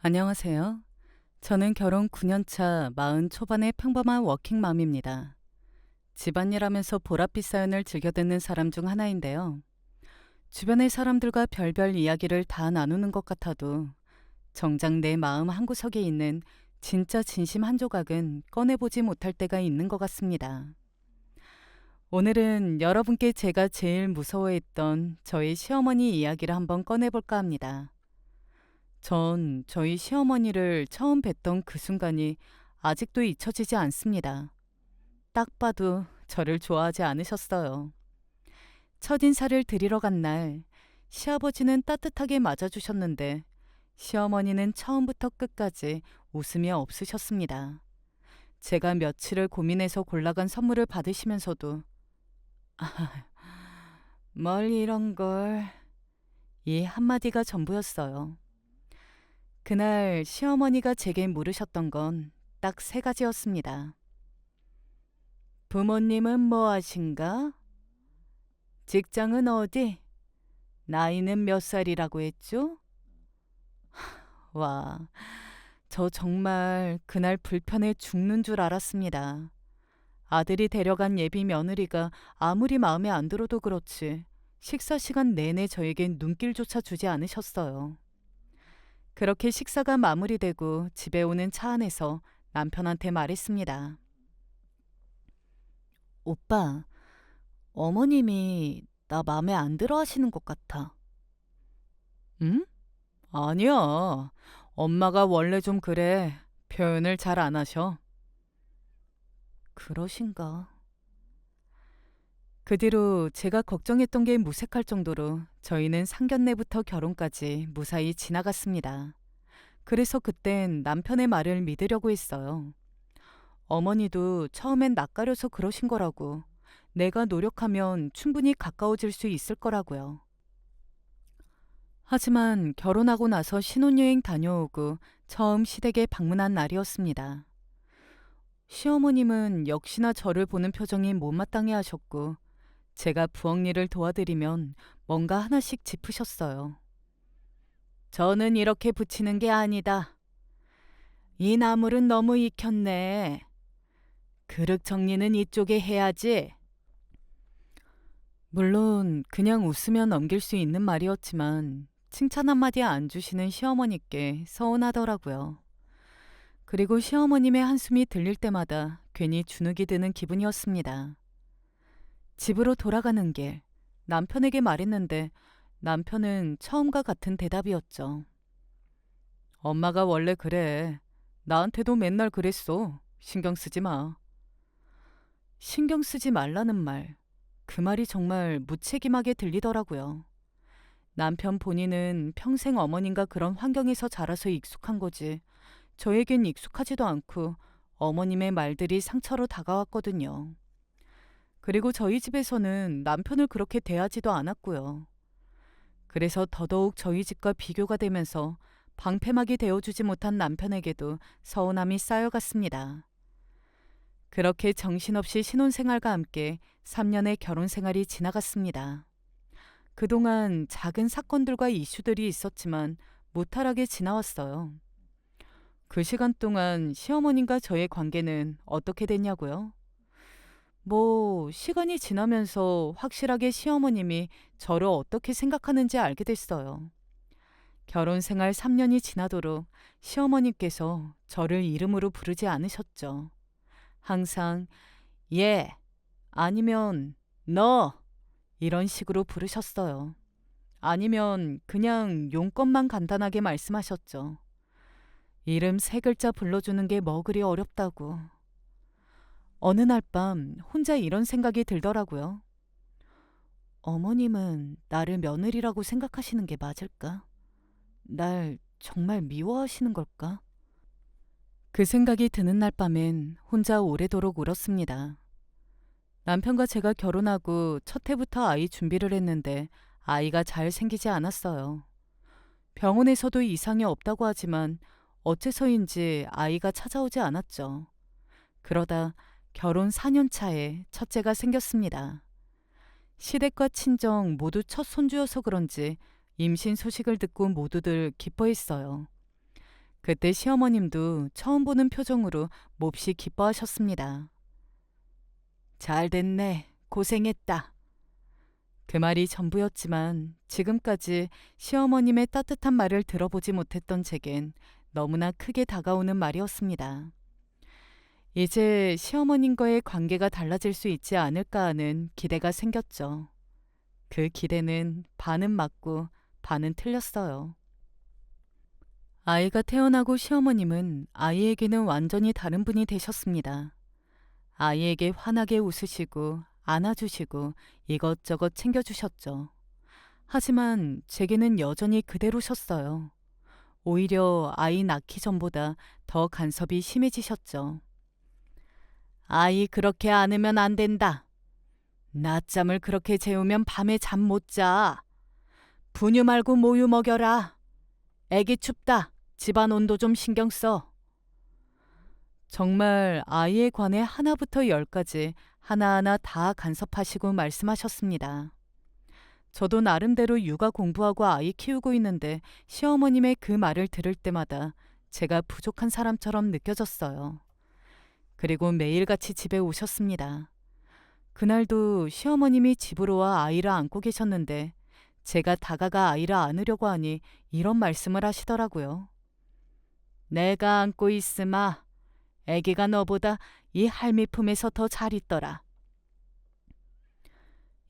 안녕하세요. 저는 결혼 9년 차 40 초반의 평범한 워킹맘입니다. 집안일 하면서 보랏빛 사연을 즐겨 듣는 사람 중 하나인데요. 주변의 사람들과 별별 이야기를 다 나누는 것 같아도 정작 내 마음 한구석에 있는 진짜 진심 한 조각은 꺼내보지 못할 때가 있는 것 같습니다. 오늘은 여러분께 제가 제일 무서워했던 저희 시어머니 이야기를 한번 꺼내볼까 합니다. 전 저희 시어머니를 처음 뵀던 그 순간이 아직도 잊혀지지 않습니다. 딱 봐도 저를 좋아하지 않으셨어요. 첫인사를 드리러 간 날, 시아버지는 따뜻하게 맞아주셨는데, 시어머니는 처음부터 끝까지 웃음이 없으셨습니다. 제가 며칠을 고민해서 골라간 선물을 받으시면서도, 뭘 이런 걸, 이 한마디가 전부였어요. 그날 시어머니가 제게 물으셨던 건 딱 세 가지였습니다. 부모님은 뭐 하신가? 직장은 어디? 나이는 몇 살이라고 했죠? 와, 저 정말 그날 불편해 죽는 줄 알았습니다. 아들이 데려간 예비 며느리가 아무리 마음에 안 들어도 그렇지 식사 시간 내내 저에겐 눈길조차 주지 않으셨어요. 그렇게 식사가 마무리되고 집에 오는 차 안에서 남편한테 말했습니다. 오빠, 어머님이 나 맘에 안 들어 하시는 것 같아. 응? 아니야. 엄마가 원래 좀 그래. 표현을 잘 안 하셔. 그러신가. 그 뒤로 제가 걱정했던 게 무색할 정도로 저희는 상견례부터 결혼까지 무사히 지나갔습니다. 그래서 그땐 남편의 말을 믿으려고 했어요. 어머니도 처음엔 낯가려서 그러신 거라고. 내가 노력하면 충분히 가까워질 수 있을 거라고요. 하지만 결혼하고 나서 신혼여행 다녀오고 처음 시댁에 방문한 날이었습니다. 시어머님은 역시나 저를 보는 표정이 못마땅해 하셨고, 제가 부엌 일을 도와드리면 뭔가 하나씩 짚으셨어요. 저는 이렇게 붙이는 게 아니다. 이 나물은 너무 익혔네. 그릇 정리는 이쪽에 해야지. 물론 그냥 웃으며 넘길 수 있는 말이었지만 칭찬 한마디 안 주시는 시어머니께 서운하더라고요. 그리고 시어머님의 한숨이 들릴 때마다 괜히 주눅이 드는 기분이었습니다. 집으로 돌아가는 길, 남편에게 말했는데 남편은 처음과 같은 대답이었죠. 엄마가 원래 그래. 나한테도 맨날 그랬어. 신경 쓰지 마. 신경 쓰지 말라는 말. 그 말이 정말 무책임하게 들리더라고요. 남편 본인은 평생 어머님과 그런 환경에서 자라서 익숙한 거지. 저에겐 익숙하지도 않고 어머님의 말들이 상처로 다가왔거든요. 그리고 저희 집에서는 남편을 그렇게 대하지도 않았고요. 그래서 더더욱 저희 집과 비교가 되면서 방패막이 되어주지 못한 남편에게도 서운함이 쌓여갔습니다. 그렇게 정신없이 신혼생활과 함께 3년의 결혼생활이 지나갔습니다. 그동안 작은 사건들과 이슈들이 있었지만 무탈하게 지나왔어요. 그 시간 동안 시어머님과 저의 관계는 어떻게 됐냐고요? 시간이 지나면서 확실하게 시어머님이 저를 어떻게 생각하는지 알게 됐어요. 결혼 생활 3년이 지나도록 시어머님께서 저를 이름으로 부르지 않으셨죠. 항상 예, 아니면 너 이런 식으로 부르셨어요. 아니면 그냥 용건만 간단하게 말씀하셨죠. 이름 세 글자 불러주는 게 뭐 그리 어렵다고. 어느 날 밤 혼자 이런 생각이 들더라고요. 어머님은 나를 며느리라고 생각하시는 게 맞을까? 날 정말 미워하시는 걸까? 그 생각이 드는 날 밤엔 혼자 오래도록 울었습니다. 남편과 제가 결혼하고 첫 해부터 아이 준비를 했는데 아이가 잘 생기지 않았어요. 병원에서도 이상이 없다고 하지만 어째서인지 아이가 찾아오지 않았죠. 그러다 결혼 4년 차에 첫째가 생겼습니다. 시댁과 친정 모두 첫 손주여서 그런지 임신 소식을 듣고 모두들 기뻐했어요. 그때 시어머님도 처음 보는 표정으로 몹시 기뻐하셨습니다. 잘 됐네. 고생했다. 그 말이 전부였지만 지금까지 시어머님의 따뜻한 말을 들어보지 못했던 제겐 너무나 크게 다가오는 말이었습니다. 이제 시어머님과의 관계가 달라질 수 있지 않을까 하는 기대가 생겼죠. 그 기대는 반은 맞고 반은 틀렸어요. 아이가 태어나고 시어머님은 아이에게는 완전히 다른 분이 되셨습니다. 아이에게 환하게 웃으시고 안아주시고 이것저것 챙겨주셨죠. 하지만 제게는 여전히 그대로셨어요. 오히려 아이 낳기 전보다 더 간섭이 심해지셨죠. 아이 그렇게 안으면 안 된다. 낮잠을 그렇게 재우면 밤에 잠 못 자. 분유 말고 모유 먹여라. 애기 춥다. 집안 온도 좀 신경 써. 정말 아이에 관해 하나부터 열까지 하나하나 다 간섭하시고 말씀하셨습니다. 저도 나름대로 육아 공부하고 아이 키우고 있는데 시어머님의 그 말을 들을 때마다 제가 부족한 사람처럼 느껴졌어요. 그리고 매일같이 집에 오셨습니다. 그날도 시어머님이 집으로 와 아이를 안고 계셨는데 제가 다가가 아이를 안으려고 하니 이런 말씀을 하시더라고요. 내가 안고 있으마. 애기가 너보다 이 할미 품에서 더 잘 있더라.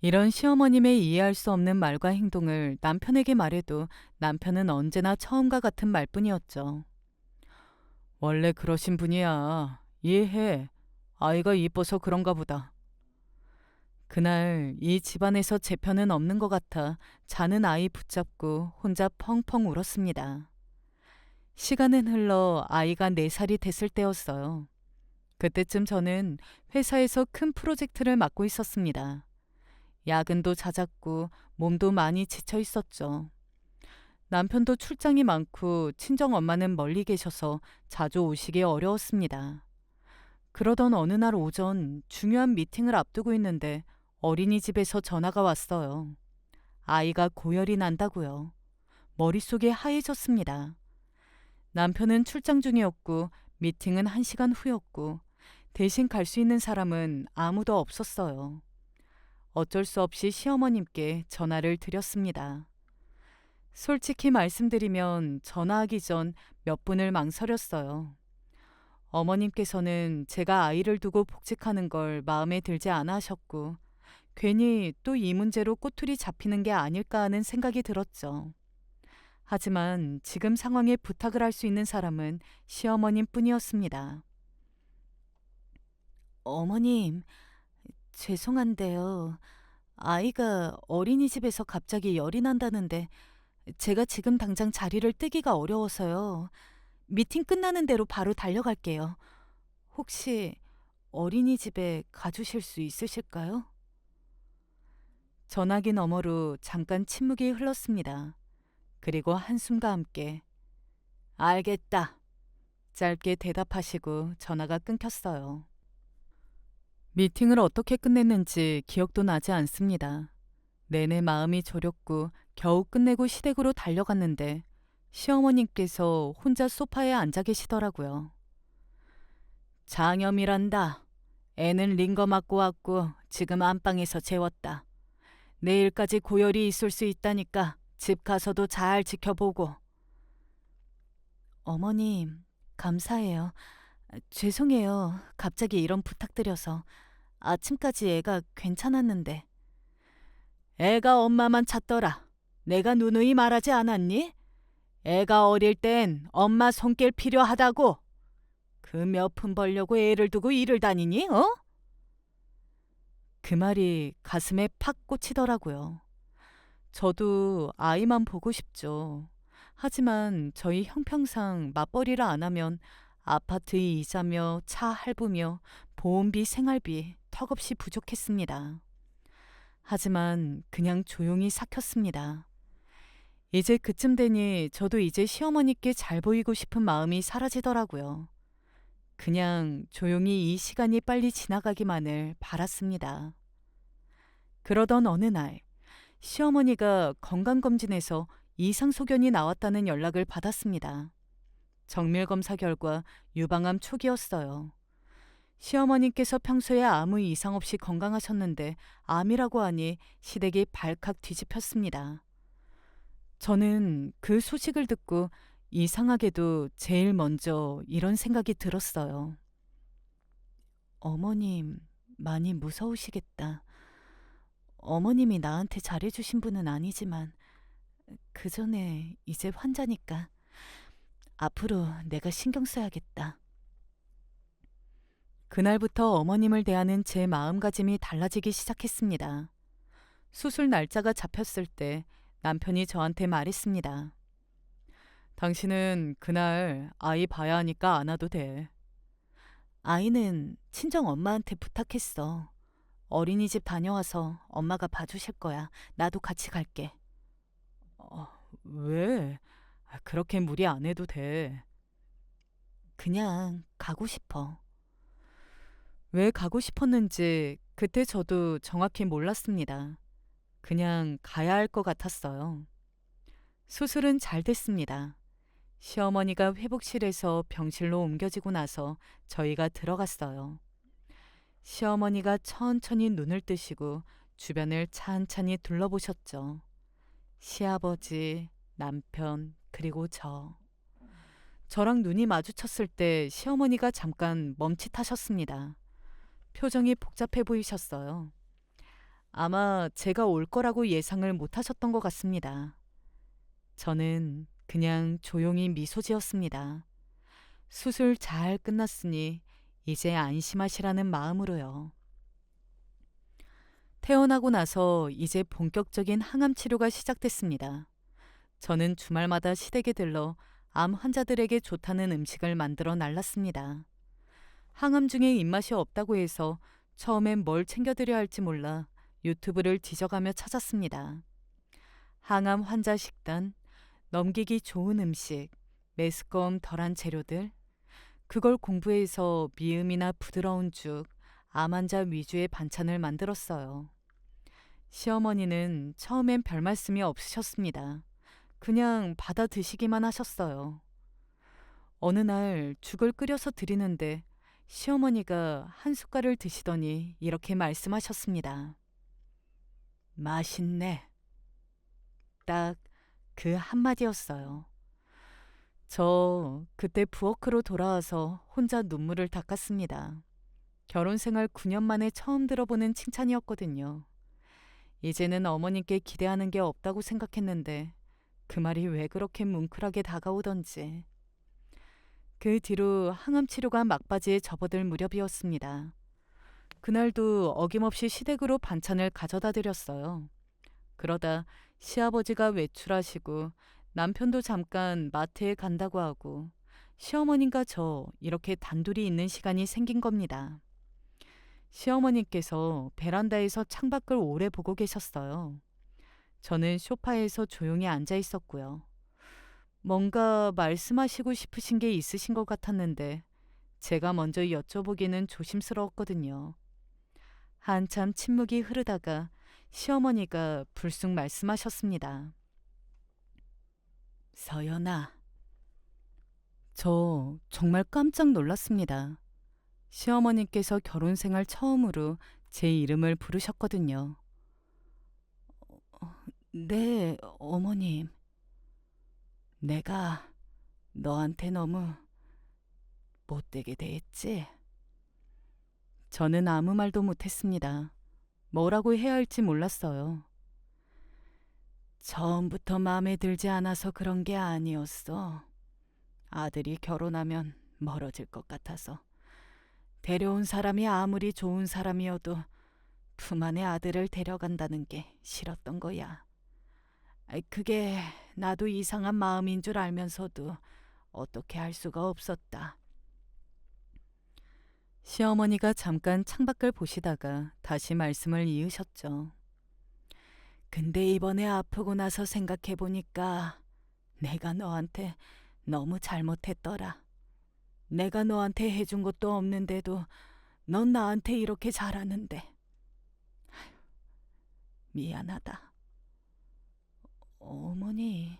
이런 시어머님의 이해할 수 없는 말과 행동을 남편에게 말해도 남편은 언제나 처음과 같은 말뿐이었죠. 원래 그러신 분이야. 이해해. 아이가 이뻐서 그런가 보다. 그날 이 집안에서 제 편은 없는 것 같아 자는 아이 붙잡고 혼자 펑펑 울었습니다. 시간은 흘러 아이가 4살이 됐을 때였어요. 그때쯤 저는 회사에서 큰 프로젝트를 맡고 있었습니다. 야근도 잦았고 몸도 많이 지쳐 있었죠. 남편도 출장이 많고 친정엄마는 멀리 계셔서 자주 오시기 어려웠습니다. 그러던 어느 날 오전 중요한 미팅을 앞두고 있는데 어린이집에서 전화가 왔어요. 아이가 고열이 난다고요. 머릿속이 하얘졌습니다. 남편은 출장 중이었고 미팅은 1시간 후였고 대신 갈 수 있는 사람은 아무도 없었어요. 어쩔 수 없이 시어머님께 전화를 드렸습니다. 솔직히 말씀드리면 전화하기 전 몇 분을 망설였어요. 어머님께서는 제가 아이를 두고 복직하는 걸 마음에 들지 않아 하셨고 괜히 또 이 문제로 꼬투리 잡히는 게 아닐까 하는 생각이 들었죠. 하지만 지금 상황에 부탁을 할 수 있는 사람은 시어머님 뿐이었습니다. 어머님, 죄송한데요. 아이가 어린이집에서 갑자기 열이 난다는데 제가 지금 당장 자리를 뜨기가 어려워서요. 미팅 끝나는 대로 바로 달려갈게요. 혹시 어린이집에 가주실 수 있으실까요? 전화기 너머로 잠깐 침묵이 흘렀습니다. 그리고 한숨과 함께 알겠다. 짧게 대답하시고 전화가 끊겼어요. 미팅을 어떻게 끝냈는지 기억도 나지 않습니다. 내내 마음이 졸였고 겨우 끝내고 시댁으로 달려갔는데 시어머님께서 혼자 소파에 앉아 계시더라고요. 장염이란다. 애는 링거 맞고 왔고 지금 안방에서 재웠다. 내일까지 고열이 있을 수 있다니까 집 가서도 잘 지켜보고. 어머님, 감사해요. 죄송해요. 갑자기 이런 부탁드려서. 아침까지 애가 괜찮았는데. 애가 엄마만 찾더라. 내가 누누이 말하지 않았니? 애가 어릴 땐 엄마 손길 필요하다고. 그 몇 푼 벌려고 애를 두고 일을 다니니, 어? 그 말이 가슴에 팍 꽂히더라고요. 저도 아이만 보고 싶죠. 하지만 저희 형평상 맞벌이를 안 하면 아파트 이자며 차 할부며 보험비 생활비 턱없이 부족했습니다. 하지만 그냥 조용히 삭혔습니다. 이제 그쯤 되니 저도 이제 시어머니께 잘 보이고 싶은 마음이 사라지더라고요. 그냥 조용히 이 시간이 빨리 지나가기만을 바랐습니다. 그러던 어느 날 시어머니가 건강검진에서 이상소견이 나왔다는 연락을 받았습니다. 정밀 검사 결과 유방암 초기였어요. 시어머니께서 평소에 아무 이상 없이 건강하셨는데 암이라고 하니 시댁이 발칵 뒤집혔습니다. 저는 그 소식을 듣고 이상하게도 제일 먼저 이런 생각이 들었어요. 어머님, 많이 무서우시겠다. 어머님이 나한테 잘해주신 분은 아니지만 그 전에 이제 환자니까 앞으로 내가 신경 써야겠다. 그날부터 어머님을 대하는 제 마음가짐이 달라지기 시작했습니다. 수술 날짜가 잡혔을 때 남편이 저한테 말했습니다. 당신은 그날 아이 봐야 하니까 안 와도 돼. 아이는 친정 엄마한테 부탁했어. 어린이집 다녀와서 엄마가 봐주실 거야. 나도 같이 갈게. 어, 왜? 그렇게 무리 안 해도 돼. 그냥 가고 싶어. 왜 가고 싶었는지 그때 저도 정확히 몰랐습니다. 그냥 가야 할 것 같았어요. 수술은 잘 됐습니다. 시어머니가 회복실에서 병실로 옮겨지고 나서 저희가 들어갔어요. 시어머니가 천천히 눈을 뜨시고 주변을 찬찬히 둘러보셨죠. 시아버지, 남편, 그리고 저. 저랑 눈이 마주쳤을 때 시어머니가 잠깐 멈칫하셨습니다. 표정이 복잡해 보이셨어요. 아마 제가 올 거라고 예상을 못 하셨던 것 같습니다. 저는 그냥 조용히 미소 지었습니다. 수술 잘 끝났으니 이제 안심하시라는 마음으로요. 퇴원하고 나서 이제 본격적인 항암 치료가 시작됐습니다. 저는 주말마다 시댁에 들러 암 환자들에게 좋다는 음식을 만들어 날랐습니다. 항암 중에 입맛이 없다고 해서 처음엔 뭘 챙겨드려야 할지 몰라 유튜브를 뒤져가며 찾았습니다. 항암 환자 식단, 넘기기 좋은 음식, 메스꺼움 덜한 재료들, 그걸 공부해서 미음이나 부드러운 죽, 암 환자 위주의 반찬을 만들었어요. 시어머니는 처음엔 별 말씀이 없으셨습니다. 그냥 받아 드시기만 하셨어요. 어느 날 죽을 끓여서 드리는데 시어머니가 한 숟갈을 드시더니 이렇게 말씀하셨습니다. 맛있네. 딱 그 한마디였어요. 저 그때 부엌으로 돌아와서 혼자 눈물을 닦았습니다. 결혼 생활 9년 만에 처음 들어보는 칭찬이었거든요. 이제는 어머님께 기대하는 게 없다고 생각했는데 그 말이 왜 그렇게 뭉클하게 다가오던지. 그 뒤로 항암 치료가 막바지에 접어들 무렵이었습니다. 그날도 어김없이 시댁으로 반찬을 가져다 드렸어요. 그러다 시아버지가 외출하시고 남편도 잠깐 마트에 간다고 하고 시어머님과 저 이렇게 단둘이 있는 시간이 생긴 겁니다. 시어머님께서 베란다에서 창밖을 오래 보고 계셨어요. 저는 소파에서 조용히 앉아 있었고요. 뭔가 말씀하시고 싶으신 게 있으신 것 같았는데 제가 먼저 여쭤보기는 조심스러웠거든요. 한참 침묵이 흐르다가 시어머니가 불쑥 말씀하셨습니다. 서연아. 저 정말 깜짝 놀랐습니다. 시어머니께서 결혼 생활 처음으로 제 이름을 부르셨거든요. 네, 어머님. 내가 너한테 너무 못되게 대했지? 저는 아무 말도 못했습니다. 뭐라고 해야 할지 몰랐어요. 처음부터 마음에 들지 않아서 그런 게 아니었어. 아들이 결혼하면 멀어질 것 같아서. 데려온 사람이 아무리 좋은 사람이어도 품 안에 아들을 데려간다는 게 싫었던 거야. 그게 나도 이상한 마음인 줄 알면서도 어떻게 할 수가 없었다. 시어머니가 잠깐 창밖을 보시다가 다시 말씀을 이으셨죠. 근데 이번에 아프고 나서 생각해보니까 내가 너한테 너무 잘못했더라. 내가 너한테 해준 것도 없는데도 넌 나한테 이렇게 잘하는데. 미안하다. 어머니,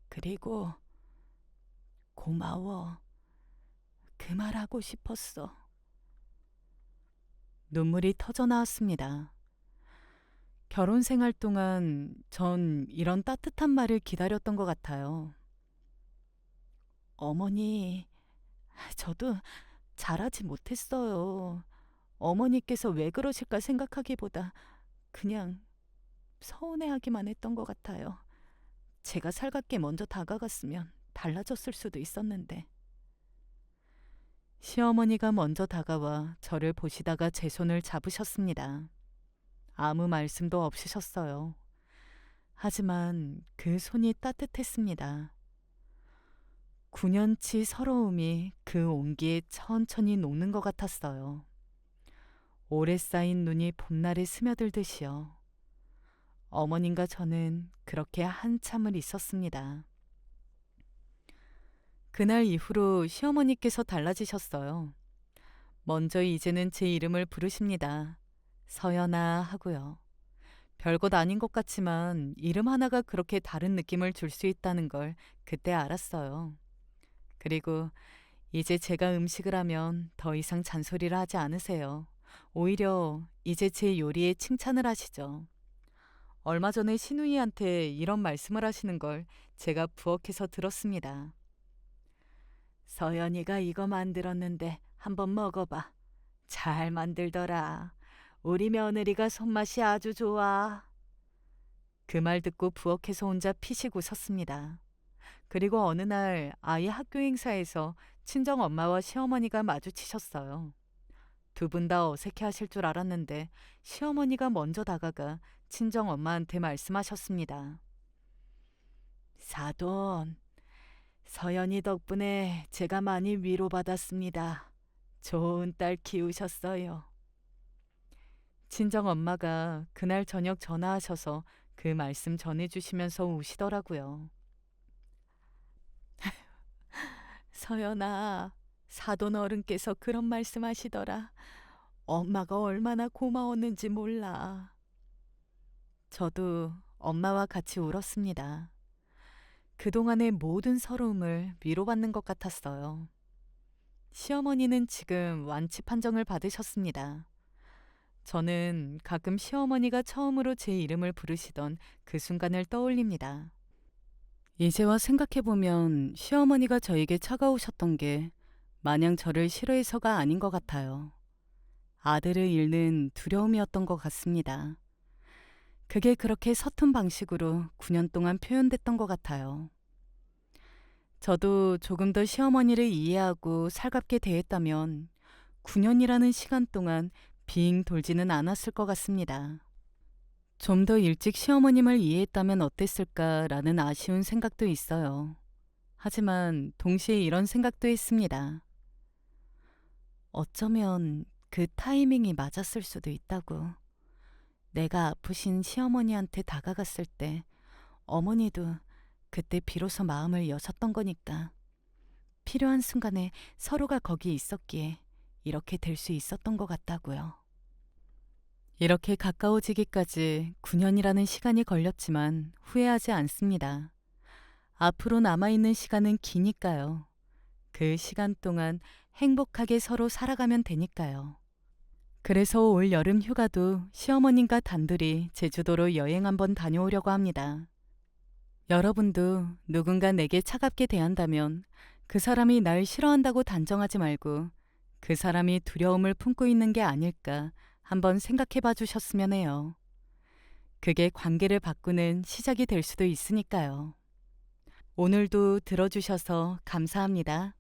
그리고 고마워. 그 말 하고 싶었어. 눈물이 터져 나왔습니다. 결혼 생활 동안 전 이런 따뜻한 말을 기다렸던 것 같아요. 어머니, 저도 잘하지 못했어요. 어머니께서 왜 그러실까 생각하기보다 그냥 서운해하기만 했던 것 같아요. 제가 살갑게 먼저 다가갔으면 달라졌을 수도 있었는데. 시어머니가 먼저 다가와 저를 보시다가 제 손을 잡으셨습니다. 아무 말씀도 없으셨어요. 하지만 그 손이 따뜻했습니다. 9년치 서러움이 그 온기에 천천히 녹는 것 같았어요. 오래 쌓인 눈이 봄날에 스며들듯이요. 어머님과 저는 그렇게 한참을 있었습니다. 그날 이후로 시어머니께서 달라지셨어요. 먼저 이제는 제 이름을 부르십니다. 서연아 하고요. 별것 아닌 것 같지만 이름 하나가 그렇게 다른 느낌을 줄 수 있다는 걸 그때 알았어요. 그리고 이제 제가 음식을 하면 더 이상 잔소리를 하지 않으세요. 오히려 이제 제 요리에 칭찬을 하시죠. 얼마 전에 시누이한테 이런 말씀을 하시는 걸 제가 부엌에서 들었습니다. 서연이가 이거 만들었는데 한번 먹어봐. 잘 만들더라. 우리 며느리가 손맛이 아주 좋아. 그 말 듣고 부엌에서 혼자 피식 웃었습니다. 그리고 어느 날 아이 학교 행사에서 친정 엄마와 시어머니가 마주치셨어요. 두 분 다 어색해 하실 줄 알았는데 시어머니가 먼저 다가가 친정 엄마한테 말씀하셨습니다. 사돈, 서연이 덕분에 제가 많이 위로받았습니다. 좋은 딸 키우셨어요. 친정 엄마가 그날 저녁 전화하셔서 그 말씀 전해주시면서 우시더라고요. 서연아, 사돈 어른께서 그런 말씀하시더라. 엄마가 얼마나 고마웠는지 몰라. 저도 엄마와 같이 울었습니다. 그동안의 모든 서러움을 위로받는 것 같았어요. 시어머니는 지금 완치 판정을 받으셨습니다. 저는 가끔 시어머니가 처음으로 제 이름을 부르시던 그 순간을 떠올립니다. 이제와 생각해보면 시어머니가 저에게 차가우셨던 게 마냥 저를 싫어해서가 아닌 것 같아요. 아들을 잃는 두려움이었던 것 같습니다. 그게 그렇게 서툰 방식으로 9년 동안 표현됐던 것 같아요. 저도 조금 더 시어머니를 이해하고 살갑게 대했다면 9년이라는 시간 동안 빙 돌지는 않았을 것 같습니다. 좀 더 일찍 시어머님을 이해했다면 어땠을까라는 아쉬운 생각도 있어요. 하지만 동시에 이런 생각도 했습니다. 어쩌면 그 타이밍이 맞았을 수도 있다고. 내가 아프신 시어머니한테 다가갔을 때 어머니도 그때 비로소 마음을 여셨던 거니까. 필요한 순간에 서로가 거기 있었기에 이렇게 될 수 있었던 것 같다고요. 이렇게 가까워지기까지 9년이라는 시간이 걸렸지만 후회하지 않습니다. 앞으로 남아있는 시간은 기니까요. 그 시간 동안 행복하게 서로 살아가면 되니까요. 그래서 올 여름 휴가도 시어머님과 단둘이 제주도로 여행 한번 다녀오려고 합니다. 여러분도 누군가 내게 차갑게 대한다면 그 사람이 날 싫어한다고 단정하지 말고 그 사람이 두려움을 품고 있는 게 아닐까 한번 생각해 봐 주셨으면 해요. 그게 관계를 바꾸는 시작이 될 수도 있으니까요. 오늘도 들어주셔서 감사합니다.